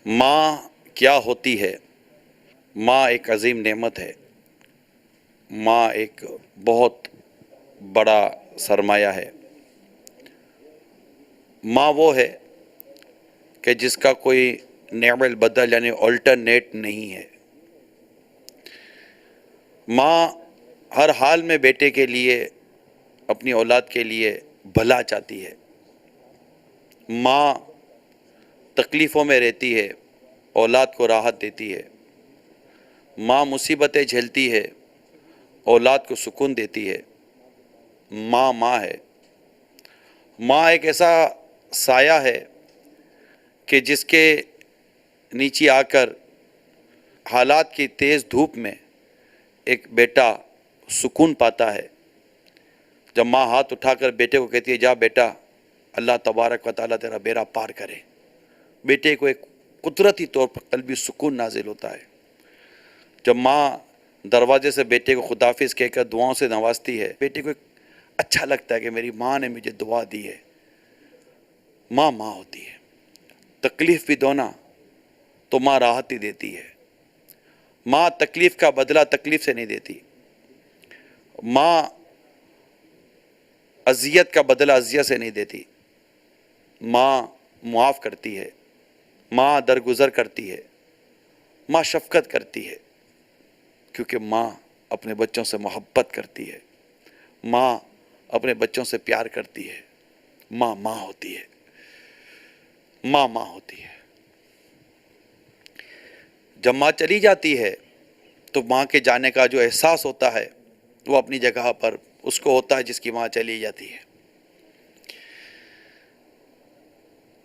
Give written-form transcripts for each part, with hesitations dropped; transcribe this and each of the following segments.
ماں کیا ہوتی ہے؟ ماں ایک عظیم نعمت ہے۔ ماں ایک بہت بڑا سرمایہ ہے۔ ماں وہ ہے کہ جس کا کوئی نعم البدل یعنی آلٹرنیٹ نہیں ہے۔ ماں ہر حال میں بیٹے کے لیے، اپنی اولاد کے لیے بھلا چاہتی ہے۔ ماں تکلیفوں میں رہتی ہے، اولاد کو راحت دیتی ہے۔ ماں مصیبتیں جھیلتی ہے، اولاد کو سکون دیتی ہے۔ ماں ماں ہے۔ ماں ایک ایسا سایہ ہے کہ جس کے نیچے آ کر حالات کی تیز دھوپ میں ایک بیٹا سکون پاتا ہے۔ جب ماں ہاتھ اٹھا کر بیٹے کو کہتی ہے جا بیٹا، اللہ تبارک و تعالیٰ تیرا بیڑا پار کرے، بیٹے کو ایک قدرتی طور پر قلبی سکون نازل ہوتا ہے۔ جب ماں دروازے سے بیٹے کو خداحافظ کہہ کر دعاؤں سے نوازتی ہے، بیٹے کو ایک اچھا لگتا ہے کہ میری ماں نے مجھے دعا دی ہے۔ ماں ماں ہوتی ہے۔ تکلیف بھی دونا تو ماں راحت ہی دیتی ہے۔ ماں تکلیف کا بدلہ تکلیف سے نہیں دیتی۔ ماں اذیت کا بدلہ اذیت سے نہیں دیتی۔ ماں معاف کرتی ہے۔ ماں درگزر کرتی ہے۔ ماں شفقت کرتی ہے، کیونکہ ماں اپنے بچوں سے محبت کرتی ہے۔ ماں اپنے بچوں سے پیار کرتی ہے۔ ماں ماں ہوتی ہے۔ ماں ماں ہوتی ہے۔ جب ماں چلی جاتی ہے تو ماں کے جانے کا جو احساس ہوتا ہے وہ اپنی جگہ پر اس کو ہوتا ہے جس کی ماں چلی جاتی ہے۔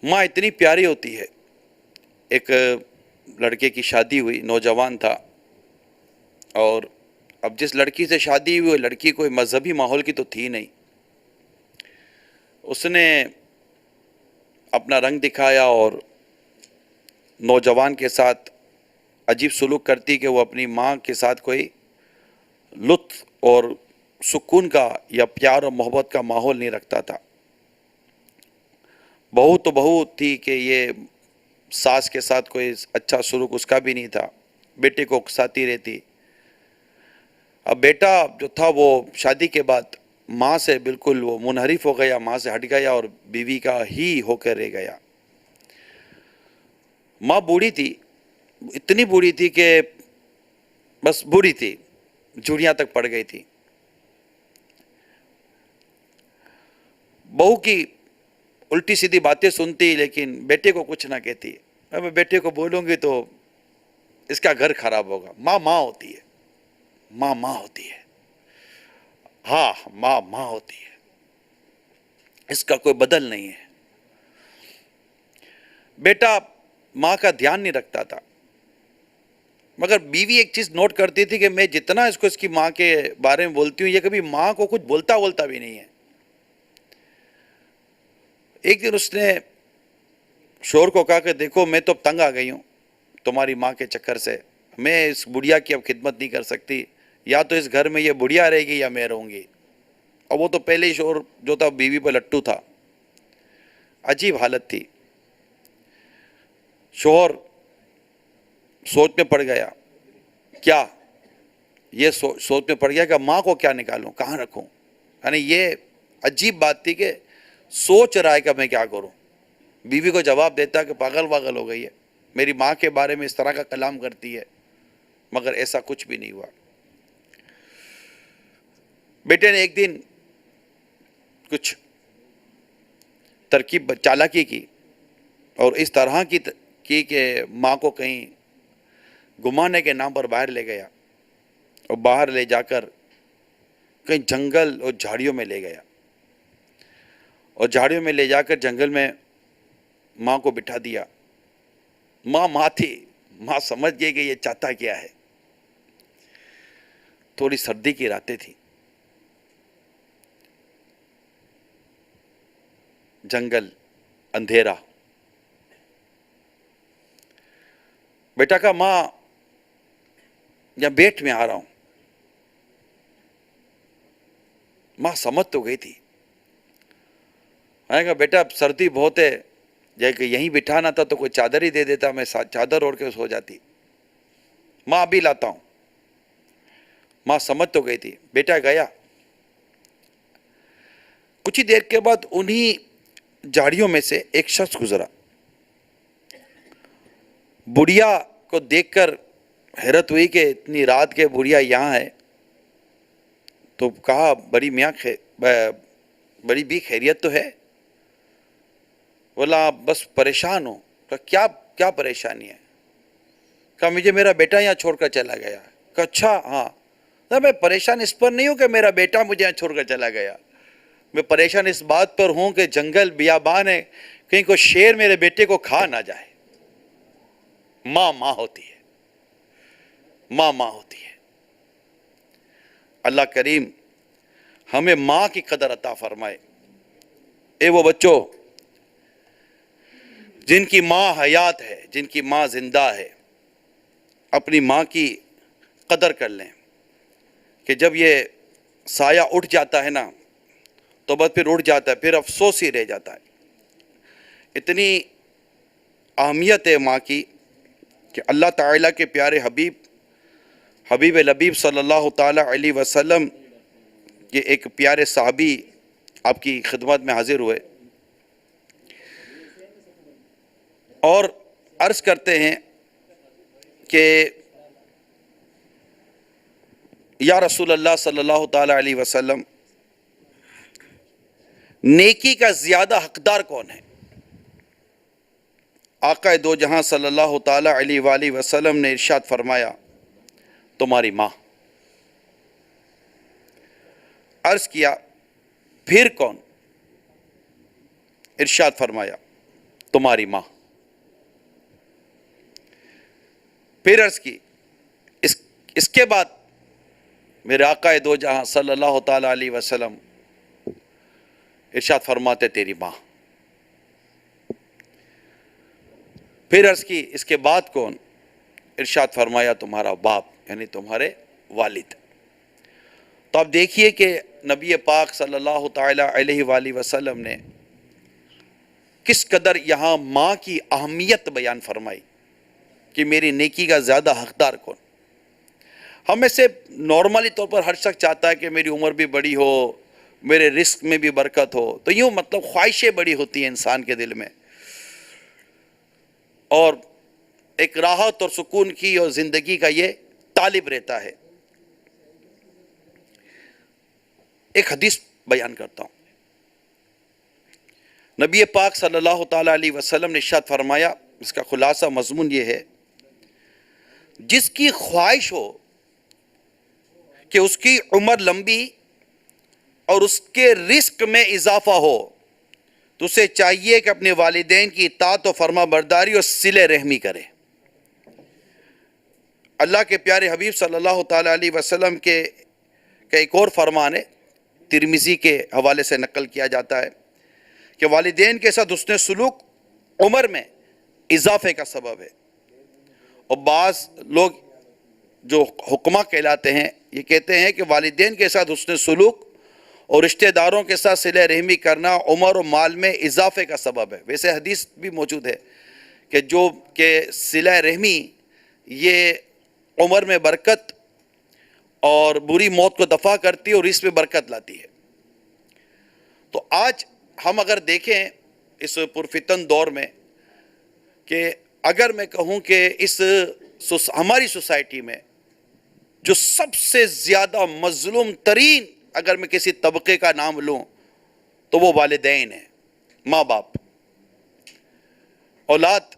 ماں اتنی پیاری ہوتی ہے۔ ایک لڑکے کی شادی ہوئی، نوجوان تھا، اور اب جس لڑکی سے شادی ہوئی وہ لڑکی کوئی مذہبی ماحول کی تو تھی نہیں۔ اس نے اپنا رنگ دکھایا اور نوجوان کے ساتھ عجیب سلوک کرتی کہ وہ اپنی ماں کے ساتھ کوئی لطف اور سکون کا یا پیار اور محبت کا ماحول نہیں رکھتا تھا۔ بہو تو بہو تھی کہ یہ ساس کے ساتھ کوئی اچھا سلوک اس کا بھی نہیں تھا، بیٹے کو اکساتی رہتی۔ اب بیٹا جو تھا وہ شادی کے بعد ماں سے بالکل وہ منحرف ہو گیا، ماں سے ہٹ گیا اور بیوی کا ہی ہو کر رہ گیا۔ ماں بوڑھی تھی، اتنی بوڑھی تھی کہ بس بوڑھی تھی، جھڑیاں تک پڑ گئی تھی۔ بہو کی الٹی سیدھی باتیں سنتی لیکن بیٹے کو کچھ نہ کہتی۔ میں بیٹے کو بولوں گی تو اس کا گھر خراب ہوگا۔ ماں ماں ہوتی ہے۔ ماں ماں ہوتی ہے۔ ہاں ماں ماں ہوتی ہے، اس کا کوئی بدل نہیں ہے۔ بیٹا ماں کا دھیان نہیں رکھتا تھا، مگر بیوی ایک چیز نوٹ کرتی تھی کہ میں جتنا اس کی ماں کے بارے میں بولتی ہوں، یہ کبھی ماں کو کچھ بولتا بھی نہیں ہے۔ ایک دن اس نے شوہر کو کہا کہ دیکھو میں تو اب تنگ آ گئی ہوں تمہاری ماں کے چکر سے، میں اس بڑھیا کی اب خدمت نہیں کر سکتی، یا تو اس گھر میں یہ بڑھیا رہے گی یا میں رہوں گی۔ اور وہ تو پہلے ہی شوہر جو تھا بیوی پہ لٹو تھا۔ عجیب حالت تھی۔ شوہر سوچ میں پڑ گیا، کیا یہ سوچ میں پڑ گیا کہ ماں کو کیا نکالوں، کہاں رکھوں۔ یعنی یہ عجیب بات تھی کہ سوچ رہا ہے کہ میں کیا کروں۔ بیوی کو جواب دیتا کہ پاگل واگل ہو گئی ہے، میری ماں کے بارے میں اس طرح کا کلام کرتی ہے، مگر ایسا کچھ بھی نہیں ہوا۔ بیٹے نے ایک دن کچھ ترکیب چالاکی کی اور اس طرح کی کہ ماں کو کہیں گھمانے کے نام پر باہر لے گیا، اور باہر لے جا کر کہیں جنگل اور جھاڑیوں میں لے گیا، اور جھاڑیوں میں لے جا کر جنگل میں ماں کو بٹھا دیا۔ ماں ماں تھی، ماں سمجھ گئی کہ یہ چاہتا کیا ہے۔ تھوڑی سردی کی راتیں تھیں، جنگل، اندھیرا۔ بیٹا کہا ماں یا بیٹھ میں آ رہا ہوں۔ ماں سمجھ تو گئی تھی۔ میں نے کہا بیٹا سردی بہت ہے، جب کہ یہیں بٹھانا تھا تو کوئی چادر ہی دے دیتا، میں چادر اوڑھ کے سو جاتی. ماں ابھی لاتا ہوں. ماں سمجھ تو گئی تھی. بیٹا گیا. کچھ ہی دیر کے بعد انہی جھاڑیوں میں سے ایک شخص گزرا. بڑھیا کو دیکھ کر حیرت ہوئی کہ اتنی رات کے بڑھیا یہاں ہے. تو کہا بڑی میاں بڑی بھی خیریت تو ہے؟ بولا بس پریشان ہوں. کہا کیا پریشانی ہے؟ کہا مجھے میرا بیٹا یہاں چھوڑ کر چلا گیا. کہا اچھا ہاں. میں پریشان اس پر نہیں ہوں کہ میرا بیٹا مجھے یہاں چھوڑ کر چلا گیا. میں پریشان اس بات پر ہوں کہ جنگل بیابان ہے، کہیں کوئی شیر میرے بیٹے کو کھا نہ جائے. ماں ہوتی ہے. ماں ہوتی ہے. اللہ کریم ہمیں ماں کی قدر عطا فرمائے. اے وہ بچوں جن کی ماں حیات ہے، جن کی ماں زندہ ہے، اپنی ماں کی قدر کر لیں کہ جب یہ سایہ اٹھ جاتا ہے نا تو بس پھر اٹھ جاتا ہے، پھر افسوس ہی رہ جاتا ہے. اتنی اہمیت ہے ماں کی کہ اللہ تعالیٰ کے پیارے حبیب لبیب صلی اللہ تعالیٰ علیہ وسلم کے ایک پیارے صحابی آپ کی خدمت میں حاضر ہوئے اور عرض کرتے ہیں کہ یا رسول اللہ صلی اللہ تعالیٰ علیہ وسلم، نیکی کا زیادہ حقدار کون ہے؟ آقا دو جہاں صلی اللہ تعالیٰ علیہ وآلہ وسلم نے ارشاد فرمایا تمہاری ماں. عرض کیا پھر کون؟ ارشاد فرمایا تمہاری ماں. پھر عرض کی اس کے بعد میرے آقا دو جہاں صلی اللہ تعالیٰ علیہ وسلم ارشاد فرماتے تیری ماں. پھر عرض کی اس کے بعد کون؟ ارشاد فرمایا تمہارا باپ یعنی تمہارے والد. تو آپ دیکھیے کہ نبی پاک صلی اللہ تعالیٰ علیہ وآلہ وسلم نے کس قدر یہاں ماں کی اہمیت بیان فرمائی کہ میری نیکی کا زیادہ حقدار کون. ہم میں سے نارملی طور پر ہر شخص چاہتا ہے کہ میری عمر بھی بڑی ہو، میرے رزق میں بھی برکت ہو. تو یوں مطلب خواہشیں بڑی ہوتی ہیں انسان کے دل میں، اور ایک راحت اور سکون کی اور زندگی کا یہ طالب رہتا ہے. ایک حدیث بیان کرتا ہوں. نبی پاک صلی اللہ تعالیٰ علیہ وسلم نے ارشاد فرمایا، اس کا خلاصہ مضمون یہ ہے، جس کی خواہش ہو کہ اس کی عمر لمبی اور اس کے رزق میں اضافہ ہو تو اسے چاہیے کہ اپنے والدین کی اطاعت و فرما برداری اور صلہ رحمی کرے. اللہ کے پیارے حبیب صلی اللہ تعالیٰ علیہ وسلم کے ایک اور فرمان ہے، ترمذی کے حوالے سے نقل کیا جاتا ہے کہ والدین کے ساتھ حسن سلوک عمر میں اضافے کا سبب ہے. اور بعض لوگ جو حکماء کہلاتے ہیں یہ کہتے ہیں کہ والدین کے ساتھ حسن سلوک اور رشتہ داروں کے ساتھ صلہ رحمی کرنا عمر و مال میں اضافے کا سبب ہے. ویسے حدیث بھی موجود ہے کہ صلہ رحمی یہ عمر میں برکت اور بری موت کو دفع کرتی ہے اور اس میں برکت لاتی ہے. تو آج ہم اگر دیکھیں اس پرفتن دور میں کہ اگر میں کہوں کہ ہماری سوسائٹی میں جو سب سے زیادہ مظلوم ترین اگر میں کسی طبقے کا نام لوں تو وہ والدین ہیں، ماں باپ. اولاد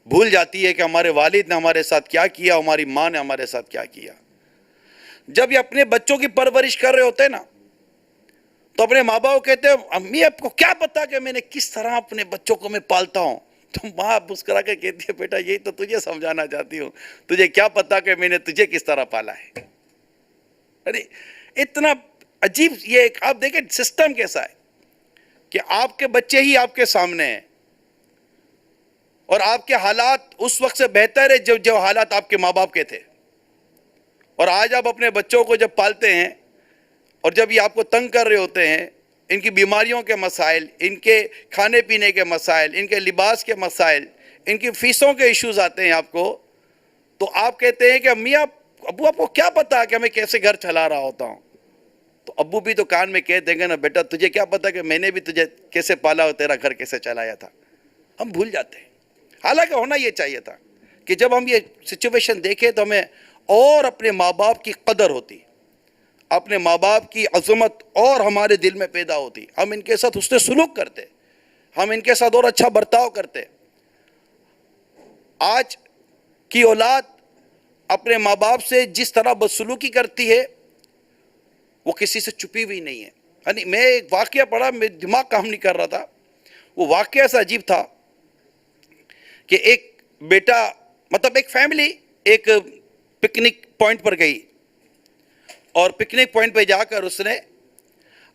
بھول جاتی ہے کہ ہمارے والد نے ہمارے ساتھ کیا کیا، ہماری ماں نے ہمارے ساتھ کیا کیا. جب یہ اپنے بچوں کی پرورش کر رہے ہوتے ہیں نا تو اپنے ماں باپ کہتے ہیں امی آپ کو کیا پتا کہ میں نے کس طرح اپنے بچوں کو میں پالتا ہوں. تو ماں مسکرا کے کہتی ہے بیٹا یہی تو تجھے سمجھانا چاہتی ہوں، تجھے کیا پتا کہ میں نے تجھے کس طرح پالا ہے. ارے اتنا عجیب یہ آپ دیکھیں سسٹم کیسا ہے کہ آپ کے بچے ہی آپ کے سامنے ہیں اور آپ کے حالات اس وقت سے بہتر ہے جو حالات آپ کے ماں باپ کے تھے. اور آج آپ اپنے بچوں کو جب پالتے ہیں اور جب یہ آپ کو تنگ کر رہے ہوتے ہیں ان کی بیماریوں کے مسائل، ان کے کھانے پینے کے مسائل، ان کے لباس کے مسائل، ان کی فیسوں کے ایشوز آتے ہیں آپ کو، تو آپ کہتے ہیں کہ میاں ابو آپ کو کیا پتا کہ میں کیسے گھر چلا رہا ہوتا ہوں؟ تو ابو بھی تو کان میں کہہ دیں گے نا، بیٹا تجھے کیا پتا کہ میں نے بھی تجھے کیسے پالا اور تیرا گھر کیسے چلایا تھا؟ ہم بھول جاتے ہیں. حالانکہ ہونا یہ چاہیے تھا کہ جب ہم یہ سچویشن دیکھیں تو ہمیں اور اپنے ماں باپ کی قدر ہوتی، اپنے ماں باپ کی عظمت اور ہمارے دل میں پیدا ہوتی، ہم ان کے ساتھ حسن سلوک کرتے، ہم ان کے ساتھ اور اچھا برتاؤ کرتے. آج کی اولاد اپنے ماں باپ سے جس طرح بدسلوکی کرتی ہے وہ کسی سے چھپی ہوئی نہیں ہے. یعنی میں ایک واقعہ پڑھا، میرا دماغ کام نہیں کر رہا تھا. وہ واقعہ ایسا عجیب تھا کہ ایک بیٹا، مطلب ایک فیملی ایک پکنک پوائنٹ پر گئی، اور پکنک پوائنٹ پہ جا کر اس نے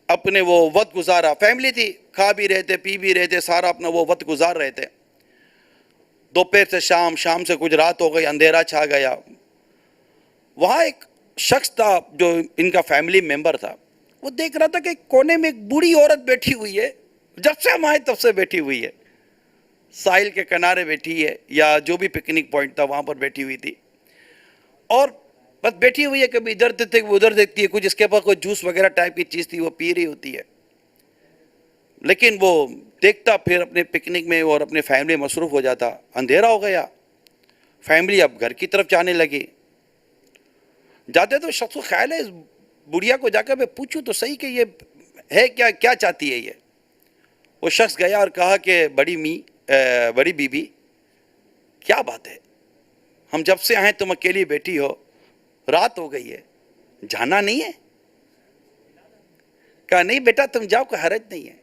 اپنے وہ وقت گزارا. فیملی تھی، کھا بھی رہے تھے، پی بھی رہے تھے، سارا اپنا وہ وقت گزار رہے تھے. دوپہر سے شام، شام سے کچھ رات ہو گئی، اندھیرا چھا گیا. وہاں ایک شخص تھا جو ان کا فیملی ممبر تھا، وہ دیکھ رہا تھا کہ کونے میں ایک بوڑھی عورت بیٹھی ہوئی ہے، جب سے ہم آئے تب سے بیٹھی ہوئی ہے، ساحل کے کنارے بیٹھی ہے یا جو بھی پکنک پوائنٹ تھا وہاں پر بیٹھی ہوئی تھی، اور بس بیٹھی ہوئی ہے. کبھی ادھر دیکھتے کبھی ادھر دیکھتی ہے، کچھ اس کے پاس کوئی جوس وغیرہ ٹائپ کی چیز تھی وہ پی رہی ہوتی ہے. لیکن وہ دیکھتا پھر اپنے پکنک میں اور اپنے فیملی مصروف ہو جاتا. اندھیرا ہو گیا، فیملی اب گھر کی طرف جانے لگی. جاتے تو شخص کو خیال ہے اس بڑھیا کو جا کر میں پوچھوں تو صحیح کہ یہ ہے کیا چاہتی ہے یہ. وہ شخص گیا اور کہا کہ بڑی بی بی کیا بات ہے، ہم جب سے آئے تم اکیلی بیٹھی ہو، رات ہو گئی ہے، جانا نہیں ہے؟ کہا نہیں بیٹا تم جاؤ، کوئی حرج نہیں ہے.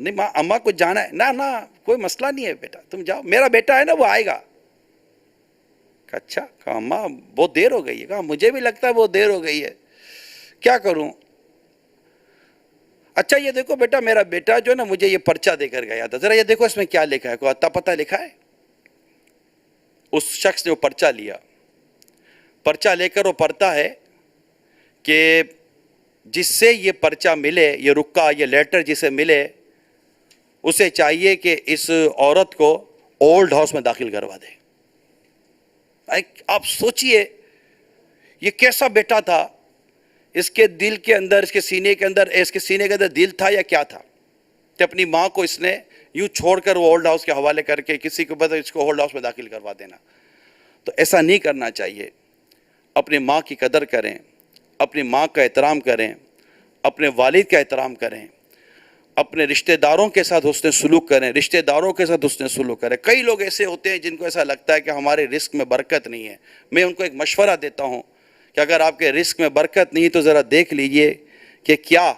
نہیں ماں اماں کو جانا ہے. نہ کوئی مسئلہ نہیں ہے بیٹا تم جاؤ، میرا بیٹا ہے نا وہ آئے گا. کہا اچھا. کہا اماں بہت دیر ہو گئی ہے. کہا مجھے بھی لگتا ہے بہت دیر ہو گئی ہے، کیا کروں؟ اچھا یہ دیکھو بیٹا، میرا بیٹا جو نا مجھے یہ پرچہ دے کر گیا تھا، ذرا یہ دیکھو اس میں کیا لکھا ہے، کوئی اتا پتہ لکھا ہے؟ اس شخص نے وہ پرچہ لیا. پرچہ لے کر وہ پڑھتا ہے کہ جس سے یہ پرچہ ملے، یہ رکا، یہ لیٹر جسے ملے، اسے چاہیے کہ اس عورت کو اولڈ ہاؤس میں داخل کروا دے. آپ سوچئے یہ کیسا بیٹا تھا، اس کے دل کے اندر، اس کے سینے کے اندر دل تھا یا کیا تھا کہ اپنی ماں کو اس نے یوں چھوڑ کر وہ اولڈ ہاؤس کے حوالے کر کے کسی کو بتا اس کو اولڈ ہاؤس میں داخل کروا دینا. تو ایسا نہیں کرنا چاہیے. اپنی ماں کی قدر کریں، اپنی ماں کا احترام کریں، اپنے والد کا احترام کریں، اپنے رشتہ داروں کے ساتھ حسن سلوک کریں، رشتہ داروں کے ساتھ حسن سلوک کریں. کئی لوگ ایسے ہوتے ہیں جن کو ایسا لگتا ہے کہ ہمارے رزق میں برکت نہیں ہے. میں ان کو ایک مشورہ دیتا ہوں کہ اگر آپ کے رزق میں برکت نہیں تو ذرا دیکھ لیجئے کہ کیا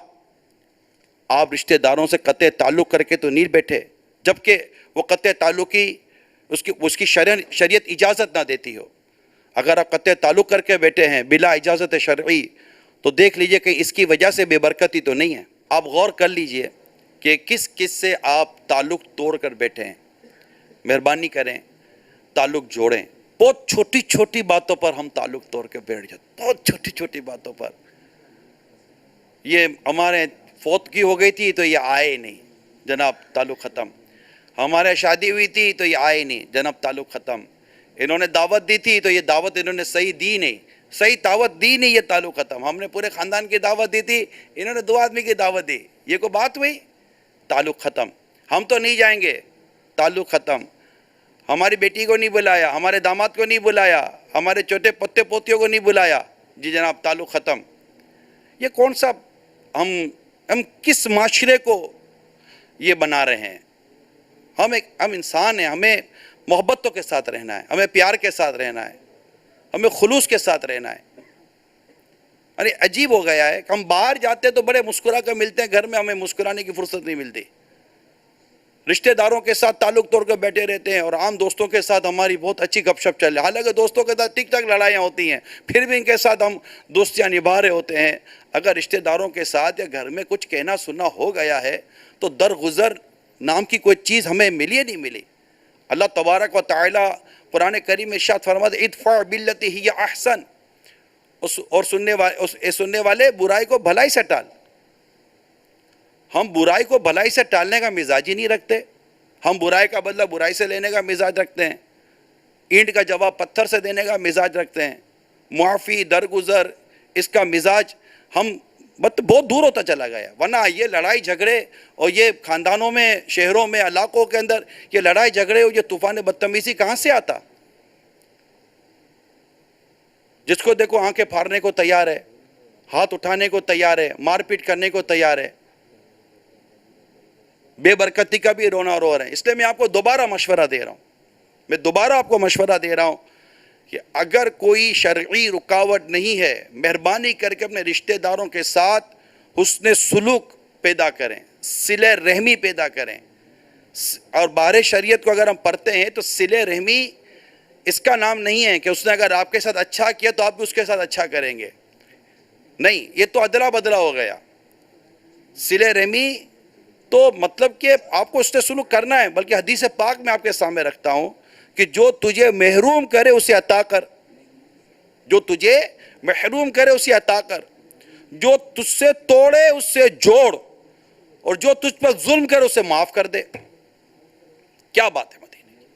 آپ رشتہ داروں سے قطع تعلق کر کے تو نہیں بیٹھے، جبکہ وہ قطع تعلقی اس کی شریعت اجازت نہ دیتی ہو. اگر آپ قطع تعلق کر کے بیٹھے ہیں بلا اجازت شرعی تو دیکھ لیجئے کہ اس کی وجہ سے بے برکتی تو نہیں ہے. آپ غور کر لیجئے کہ کس سے آپ تعلق توڑ کر بیٹھے ہیں. مہربانی کریں تعلق جوڑیں. بہت چھوٹی چھوٹی باتوں پر ہم تعلق توڑ کے بیٹھ جاتے، بہت چھوٹی چھوٹی باتوں پر. یہ ہمارے فوت کی ہو گئی تھی تو یہ آئے نہیں، جناب تعلق ختم. ہمارے شادی ہوئی تھی تو یہ آئے نہیں، جناب تعلق ختم. انہوں نے دعوت دی تھی تو یہ دعوت انہوں نے صحیح دی نہیں، صحیح دعوت دی نہیں، یہ تعلق ختم. ہم نے پورے خاندان کی دعوت دی تھی، انہوں نے 2 آدمی کی دعوت دی، یہ کوئی بات ہوئی؟ تعلق ختم. ہم تو نہیں جائیں گے، تعلق ختم. ہماری بیٹی کو نہیں بلایا، ہمارے داماد کو نہیں بلایا، ہمارے چھوٹے پوتے پوتیوں کو نہیں بلایا، جی جناب تعلق ختم. یہ کون سا ہم کس معاشرے کو یہ بنا رہے ہیں؟ ہم انسان ہیں، ہمیں محبتوں کے ساتھ رہنا ہے، ہمیں پیار کے ساتھ رہنا ہے، ہمیں خلوص کے ساتھ رہنا ہے. ارے عجیب ہو گیا ہے کہ ہم باہر جاتے تو بڑے مسکرا کر ملتے ہیں، گھر میں ہمیں مسکرانے کی فرصت نہیں ملتی. رشتہ داروں کے ساتھ تعلق توڑ کر بیٹھے رہتے ہیں اور عام دوستوں کے ساتھ ہماری بہت اچھی گپ شپ چل رہی ہے. حالانکہ دوستوں کے ساتھ ٹک ٹک لڑائیاں ہوتی ہیں، پھر بھی ان کے ساتھ ہم دوستیاں نبھا رہے ہوتے ہیں. اگر رشتہ داروں کے ساتھ یا گھر میں کچھ کہنا سننا ہو گیا ہے تو درگزر نام کی کوئی چیز ہمیں ملی یا نہیں ملی؟ اللہ تبارک و تعالی قرآن کریم میں ارشاد فرماتا ہے ادفع باللتی ہی احسن، اور سننے والے برائی کو بھلائی سے ٹال. ہم برائی کو بھلائی سے ٹالنے کا مزاج ہی نہیں رکھتے. ہم برائی کا بدلہ برائی سے لینے کا مزاج رکھتے ہیں. اینٹ کا جواب پتھر سے دینے کا مزاج رکھتے ہیں. معافی درگزر اس کا مزاج ہم بہت دور ہوتا چلا گیا. ورنہ یہ لڑائی جھگڑے اور یہ خاندانوں میں، شہروں میں، علاقوں کے اندر یہ لڑائی جھگڑے اور یہ طوفان بدتمیزی کہاں سے آتا؟ جس کو دیکھو آنکھیں پھاڑنے کو تیار ہے، ہاتھ اٹھانے کو تیار ہے، مار پیٹ کرنے کو تیار ہے. بے برکتی کا بھی رونا رو رہے ہیں. اس لیے میں آپ کو دوبارہ مشورہ دے رہا ہوں، کہ اگر کوئی شرعی رکاوٹ نہیں ہے، مہربانی کر کے اپنے رشتہ داروں کے ساتھ حسن سلوک پیدا کریں، صلہ رحمی پیدا کریں. اور بارے شریعت کو اگر ہم پڑھتے ہیں تو صلہ رحمی اس کا نام نہیں ہے کہ اس نے اگر آپ کے ساتھ اچھا کیا تو آپ بھی اس کے ساتھ اچھا کریں گے. نہیں، یہ تو ادلا بدلا ہو گیا. صلہ رحمی تو مطلب کہ آپ کو اس سے سلوک کرنا ہے. بلکہ حدیث پاک میں آپ کے سامنے رکھتا ہوں کہ جو تجھے محروم کرے اسے عطا کر، جو تجھے محروم کرے اسے عطا کر، جو تجھ سے توڑے اس سے جوڑ، اور جو تجھ پر ظلم کرے اسے معاف کر دے. کیا بات ہے مدینے کی.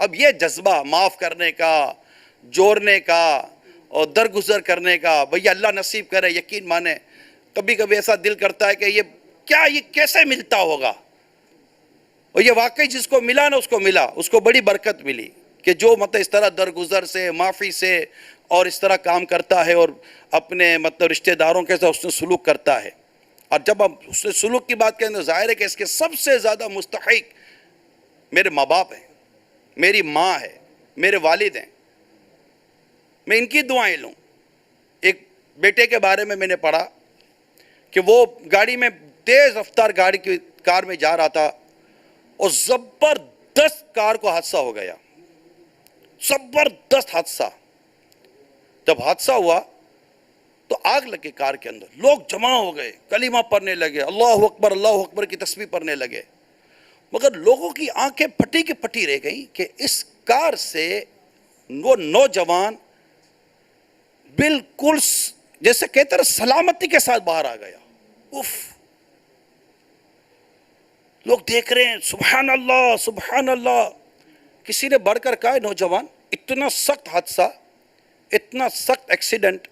اب یہ جذبہ معاف کرنے کا، جوڑنے کا اور درگزر کرنے کا، بھئی اللہ نصیب کرے. یقین مانے کبھی کبھی ایسا دل کرتا ہے کہ یہ کیسے ملتا ہوگا. اور یہ واقعی جس کو ملا نا، اس کو ملا، اس کو بڑی برکت ملی کہ جو مطلب اس طرح درگزر سے، معافی سے اور اس طرح کام کرتا ہے اور اپنے مطلب رشتہ داروں کے ساتھ اس نے سلوک کرتا ہے. اور جب ہم اس نے سلوک کی بات کریں تو ظاہر ہے کہ اس کے سب سے زیادہ مستحق میرے ماں باپ ہیں، میری ماں ہے، میرے والد ہیں. میں ان کی دعائیں لوں. ایک بیٹے کے بارے میں نے پڑھا کہ وہ گاڑی میں تیز رفتار کار میں جا رہا تھا اور زبردست کار کو حادثہ ہو گیا. زبردست حادثہ. جب حادثہ ہوا تو آگ لگے کار کے اندر. لوگ جمع ہو گئے، کلمہ پڑھنے لگے، اللہ اکبر کی تسبیح پڑھنے لگے. مگر لوگوں کی آنکھیں پھٹی کی پھٹی رہ گئیں کہ اس کار سے وہ نوجوان بالکل جیسے کہتے ہیں سلامتی کے ساتھ باہر آ گیا. اف. لوگ دیکھ رہے ہیں، سبحان اللہ سبحان اللہ. کسی نے بڑھ کر کہا، نوجوان اتنا سخت حادثہ، اتنا سخت ایکسیڈنٹ،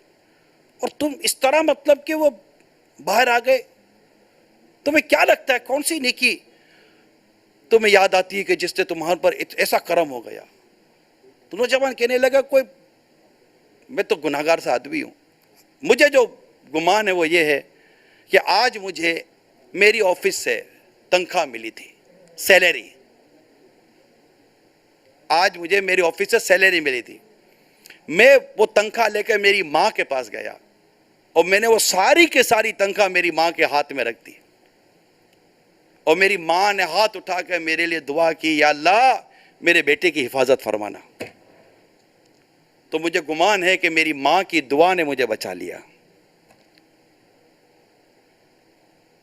اور تم اس طرح مطلب کہ وہ باہر آ گئے. تمہیں کیا لگتا ہے کون سی نیکی تمہیں یاد آتی ہے کہ جس سے تمہارے پر ایسا کرم ہو گیا؟ تو نوجوان کہنے لگا، کوئی میں تو گناہگار سا آدمی ہوں. مجھے جو گمان ہے وہ یہ ہے کہ آج مجھے میری آفس سے تنخواہ ملی تھی، سیلری. آج مجھے میری آفس سے سیلری ملی تھی. میں وہ تنخواہ لے کر میری ماں کے پاس گیا اور میں نے وہ ساری کے ساری تنخواہ میری ماں کے ہاتھ میں رکھ دی. اور میری ماں نے ہاتھ اٹھا کر میرے لیے دعا کی، یا اللہ میرے بیٹے کی حفاظت فرمانا. تو مجھے گمان ہے کہ میری ماں کی دعا نے مجھے بچا لیا.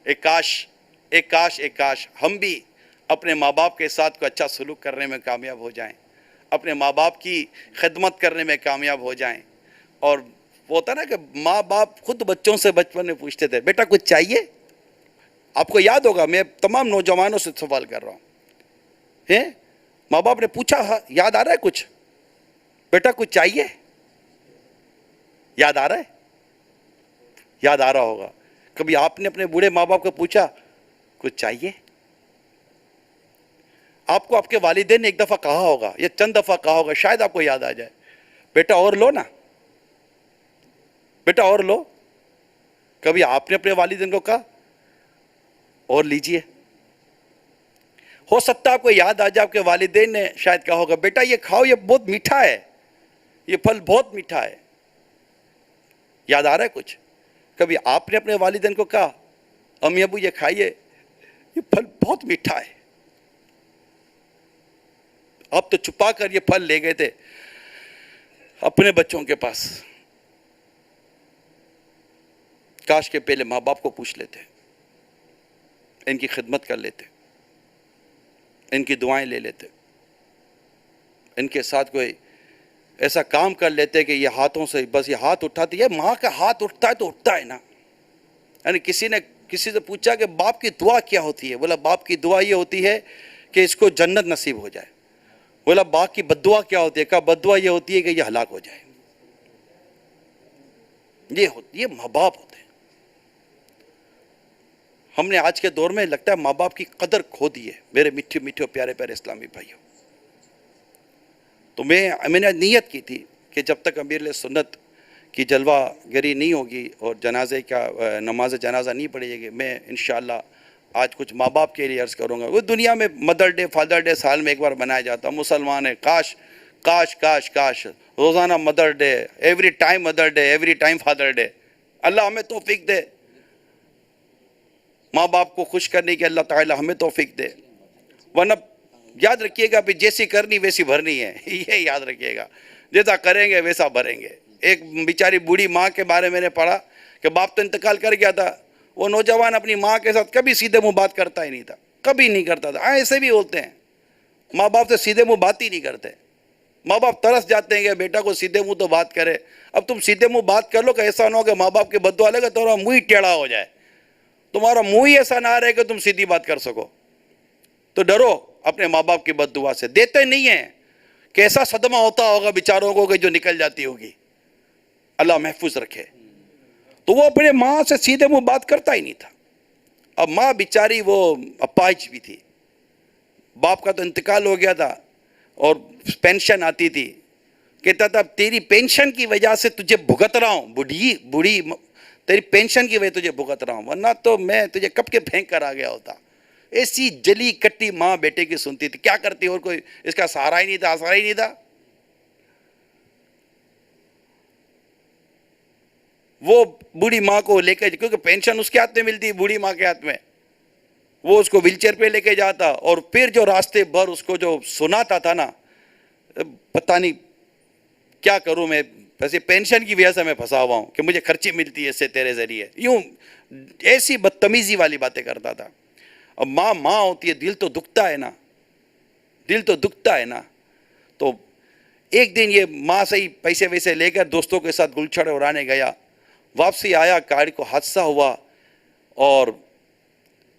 ایک کاش ہم بھی اپنے ماں باپ کے ساتھ کوئی اچھا سلوک کرنے میں کامیاب ہو جائیں، اپنے ماں باپ کی خدمت کرنے میں کامیاب ہو جائیں. اور وہ ہوتا نا کہ ماں باپ خود بچوں سے بچپن میں پوچھتے تھے، بیٹا کچھ چاہیے؟ آپ کو یاد ہوگا، میں تمام نوجوانوں سے سوال کر رہا ہوں، ماں باپ نے پوچھا، یاد آ رہا ہے کچھ؟ بیٹا کچھ چاہیے؟ یاد آ رہا ہے؟ یاد آ رہا ہوگا. کبھی آپ نے اپنے بوڑھے ماں باپ کو پوچھا کچھ چاہیے؟ آپ کو آپ کے والدین نے ایک دفعہ کہا ہوگا یا چند دفعہ کہا ہوگا، شاید آپ کو یاد آ جائے، بیٹا اور لو نا، بیٹا اور لو. کبھی آپ نے اپنے والدین کو کہا اور لیجئے؟ ہو سکتا ہے آپ کو یاد آ جائے آپ کے والدین نے شاید کہا ہوگا، بیٹا یہ کھاؤ، یہ بہت میٹھا ہے، یہ پھل بہت میٹھا ہے. یاد آ رہا ہے کچھ؟ کبھی آپ نے اپنے والدین کو کہا، امی ابو یہ کھائیے، یہ پھل بہت میٹھا ہے؟ آپ تو چھپا کر یہ پھل لے گئے تھے اپنے بچوں کے پاس. کاش کے پہلے ماں باپ کو پوچھ لیتے، ان کی خدمت کر لیتے، ان کی دعائیں لے لیتے، ان کے ساتھ کوئی ایسا کام کر لیتے کہ یہ ہاتھوں سے بس یہ ہاتھ اٹھاتی ہے. ماں کا ہاتھ اٹھتا ہے تو اٹھتا ہے نا. یعنی کسی نے کسی سے پوچھا کہ باپ کی دعا کیا ہوتی ہے؟ بولا باپ کی دعا یہ ہوتی ہے کہ اس کو جنت نصیب ہو جائے۔ بولا باپ کی بد دعا کیا ہوتی ہے؟ کہا بد دعا یہ ہوتی ہے کہ یہ ہلاک ہو جائے۔ یہ ماں باپ ہوتے ہیں۔ ہم نے آج کے دور میں لگتا ہے ماں باپ کی قدر کھو دی ہے میرے میٹھے میٹھے پیارے پیارے اسلامی بھائیوں۔ تو میں نے نیت کی تھی کہ جب تک امیر سنت کی جلوہ گری نہیں ہوگی اور جنازے کا نماز جنازہ نہیں پڑے گی، میں انشاءاللہ آج کچھ ماں باپ کے لیے عرض کروں گا۔ وہ دنیا میں مدر ڈے فادر ڈے سال میں ایک بار منایا جاتا، مسلمان ہے، کاش کاش کاش کاش روزانہ mother day, every time mother day, every time father day. اللہ ہمیں توفیق دے ماں باپ کو خوش کرنے کی، اللہ تعالی ہمیں توفیق دے۔ ورنہ یاد رکھیے گا جیسی کرنی ویسی بھرنی ہے، یہ یاد رکھیے گا، جیسا کریں گے ویسا بھریں گے۔ ایک بیچاری بوڑھی ماں کے بارے میں نے پڑھا کہ باپ تو انتقال کر گیا تھا، وہ نوجوان اپنی ماں کے ساتھ کبھی سیدھے منہ بات کرتا ہی نہیں تھا، کبھی نہیں کرتا تھا۔ ایسے بھی ہوتے ہیں ماں باپ سے سیدھے منہ بات ہی نہیں کرتے۔ ماں باپ ترس جاتے ہیں کہ بیٹا کو سیدھے منہ تو بات کرے۔ اب تم سیدھے منہ بات کر لو کہ ایسا نہ ہو کہ ماں باپ کی بد دعا لگے تمہارا منہ ہی ٹیڑھا ہو جائے، تمہارا منہ ہی ایسا نہ رہے کہ تم سیدھی بات کر سکو۔ تو ڈرو اپنے ماں باپ کی بد دعا سے، دیتے نہیں ہیں، کیسا صدمہ ہوتا ہوگا بیچاروں کو کہ جو نکل جاتی ہوگی، اللہ محفوظ رکھے۔ تو وہ اپنے ماں سے سیدھے منہ بات کرتا ہی نہیں تھا۔ اب ماں بیچاری وہ اپاہج بھی تھی، باپ کا تو انتقال ہو گیا تھا اور پینشن آتی تھی، کہتا تھا تیری پینشن کی وجہ سے تجھے بھگت رہا ہوں، بوڑھی تیری پینشن کی وجہ تجھے بھگت رہا ہوں، ورنہ تو میں تجھے کب کے پھینک کر آ گیا ہوتا۔ ایسی جلی کٹی ماں بیٹے کی سنتی تھی، کیا کرتی اور کوئی اس کا سہارا ہی نہیں تھا، آسرا ہی نہیں تھا۔ وہ بوڑھی ماں کو لے کے، کیونکہ پینشن اس کے ہاتھ میں ملتی، بوڑھی ماں کے ہاتھ میں، وہ اس کو ویل چیئر پہ لے کے جاتا، اور پھر جو راستے بھر اس کو جو سناتا تھا نا، پتہ نہیں کیا کروں میں، ویسے پینشن کی وجہ سے میں پھنسا ہوا ہوں کہ مجھے خرچی ملتی ہے اس سے تیرے ذریعے، یوں ایسی بدتمیزی والی باتیں کرتا تھا۔ اب ماں ماں ہوتی ہے، دل تو دکھتا ہے نا، دل تو دکھتا ہے نا۔ تو ایک دن یہ ماں سے ہی پیسے ویسے لے کر دوستوں کے ساتھ گلچھڑ اڑانے گیا، واپسی آیا، گاڑی کو حادثہ ہوا اور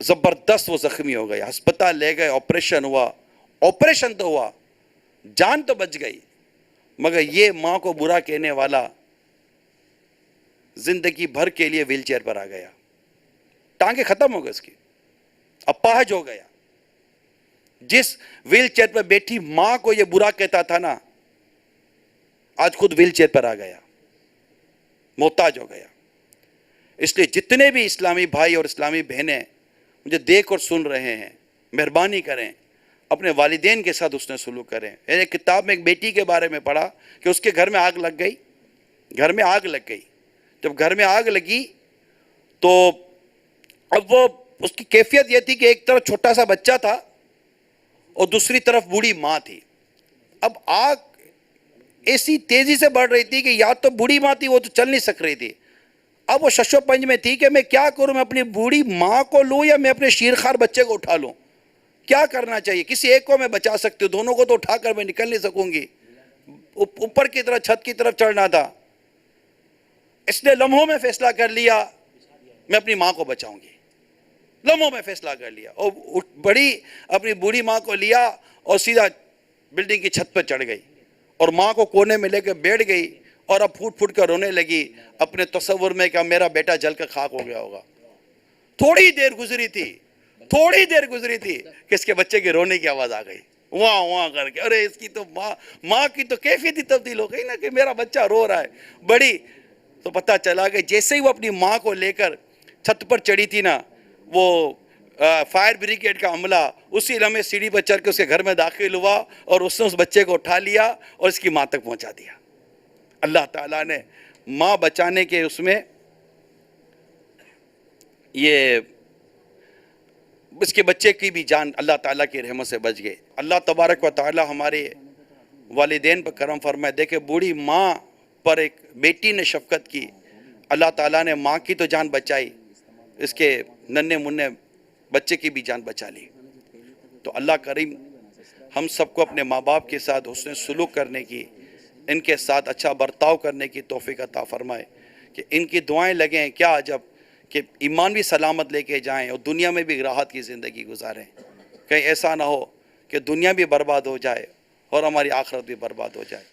زبردست وہ زخمی ہو گیا، ہسپتال لے گئے، آپریشن ہوا، آپریشن تو ہوا، جان تو بچ گئی، مگر یہ ماں کو برا کہنے والا زندگی بھر کے لیے ویل چیئر پر آ گیا، ٹانگیں ختم ہو گئے اس کی، اپاہج ہو گیا۔ جس ویل چیئر پر بیٹھی ماں کو یہ برا کہتا تھا نا، آج خود ویل چیئر پر آ گیا، محتاج ہو گیا۔ اس لیے جتنے بھی اسلامی بھائی اور اسلامی بہنیں مجھے دیکھ اور سن رہے ہیں، مہربانی کریں اپنے والدین کے ساتھ حسن سلوک کریں۔ ایک کتاب میں ایک بیٹی کے بارے میں پڑھا کہ اس کے گھر میں آگ لگ گئی، گھر میں آگ لگ گئی۔ جب گھر میں آگ لگی تو اب وہ اس کی کیفیت یہ تھی کہ ایک طرف چھوٹا سا بچہ تھا اور دوسری طرف بوڑھی ماں تھی۔ اب آگ ایسی تیزی سے بڑھ رہی تھی کہ یا تو بوڑھی ماں تھی، وہ تو چل نہیں سک رہی تھی، اب وہ شش و پنج میں تھی کہ میں کیا کروں، میں اپنی بوڑھی ماں کو لوں یا میں اپنے شیرخوار بچے کو اٹھا لوں، کیا کرنا چاہیے؟ کسی ایک کو میں بچا سکتی ہوں، دونوں کو تو اٹھا کر میں نکل نہیں سکوں گی، اوپر کی طرف چھت کی طرف چڑھنا تھا۔ اس نے لمحوں میں فیصلہ کر لیا میں اپنی ماں کو بچاؤں گی، لمحوں میں فیصلہ کر لیا، اور بڑی اپنی بوڑھی ماں کو لیا اور سیدھا بلڈنگ کی چھت پہ چڑھ گئی اور ماں کو کونے میں لے کے بیٹھ گئی اور اب پھوٹ پھوٹ کر رونے لگی اپنے تصور میں کہ میرا بیٹا جل کر خاک ہو گیا ہوگا۔ تھوڑی دیر گزری تھی کہ اس کے بچے کے رونے کی آواز آ گئی، وہاں وہاں کر کے، ارے اس کی تو ماں کی تو کیفیت ہی تبدیل ہو گئی نا کہ میرا بچہ رو رہا ہے بڑی۔ تو پتہ چلا کہ جیسے ہی وہ اپنی ماں کو لے کر چھت پر چڑھی تھی نا، وہ فائر بریگیڈ کا عملہ اسی لمحے سیڑھی پر چڑھ کے اس کے گھر میں داخل ہوا اور اس نے اس بچے کو اٹھا لیا اور اس کی ماں تک پہنچا دیا۔ اللہ تعالیٰ نے ماں بچانے کے اس میں یہ اس کے بچے کی بھی جان اللہ تعالیٰ کی رحمت سے بچ گئے۔ اللہ تبارک و تعالیٰ ہمارے والدین پر کرم فرمائے۔ دیکھیں بوڑھی ماں پر ایک بیٹی نے شفقت کی، اللہ تعالیٰ نے ماں کی تو جان بچائی، اس کے ننھے منھے بچے کی بھی جان بچا لی۔ تو اللہ کریم ہم سب کو اپنے ماں باپ کے ساتھ حسن سلوک کرنے کی، ان کے ساتھ اچھا برتاؤ کرنے کی توفیق عطا فرمائے کہ ان کی دعائیں لگیں۔ کیا عجب کہ ایمان بھی سلامت لے کے جائیں اور دنیا میں بھی راحت کی زندگی گزاریں. کہیں ایسا نہ ہو کہ دنیا بھی برباد ہو جائے اور ہماری آخرت بھی برباد ہو جائے.